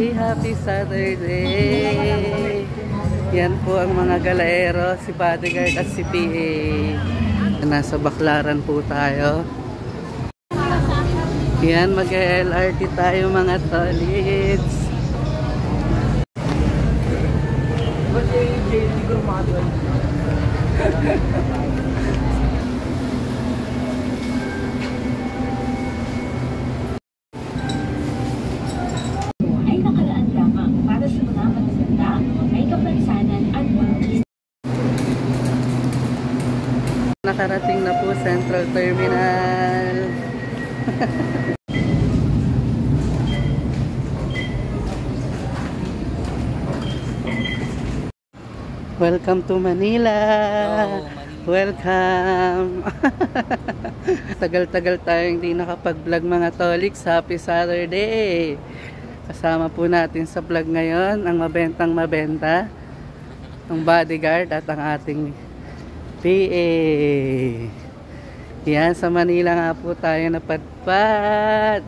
Happy Saturday! Yan po ang mga galaero, si bodyguard at si PA. Nasa Baklaran po tayo. Yan, mag-LRT tayo mga tolits. Ay nakalaan lamang para sa mga magaganda, may kapansanan at nakarating na po Central Terminal. Welcome to Manila. Welcome. Tagal-tagal tayo hindi nakapag-vlog mga toliks. Happy Saturday. Kasama po natin sa vlog ngayon ang mabentang mabenta, ang bodyguard at ang ating PA. Yan, sa Manila nga po tayo napadpad.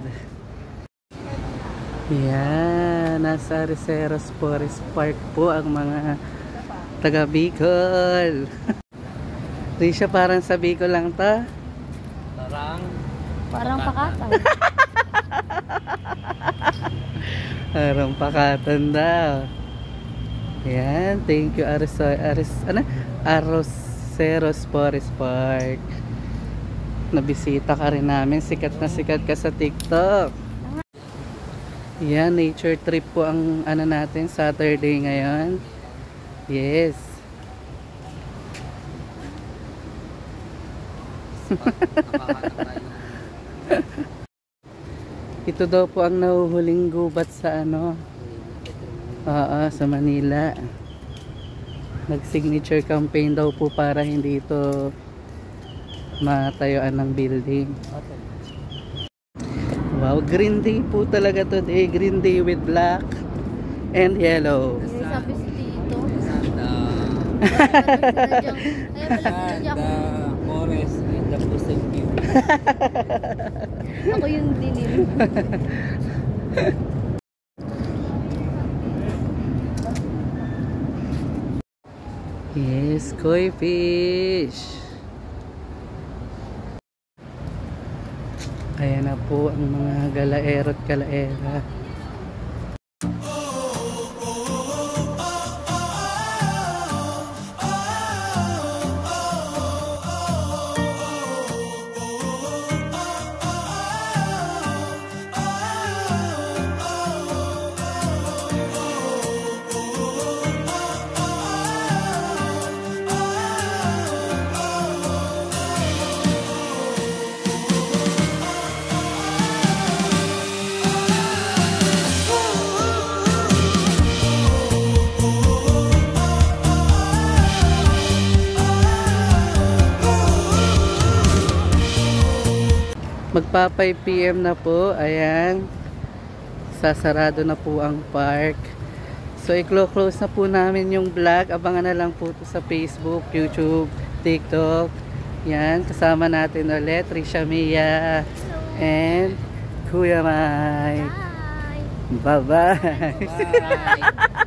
Yan, nasa Riceros Forest Park po ang mga taga Bicol. Risha, parang sa Bicol lang ta. Parang pakatan. Parang pakatan daw. Yan, thank you Riceros Forest Park. Nabisita ka rin namin. Sikat na sikat ka sa TikTok. Yan, nature trip po ang ano natin Saturday ngayon. Yes. Ito daw po ang nahuhuling gubat sa ano. Sa Manila. Nag-signature campaign daw po para hindi ito matayuan ng building. Wow, green day po talaga today. Green day with black and yellow. Sabi si Tito. Forest and the Pusang View. Ako yung dilim. Yes, koi fish. Ayan na po ang mga galaero at galaera. Magpa 5 PM na po. Ayan. Sasarado na po ang park. So i-close na po namin yung vlog. Abangan na lang po ito sa Facebook, YouTube, TikTok. Yan. Kasama natin ulit Risha Mia and Kuya Mike. Bye-bye. Bye.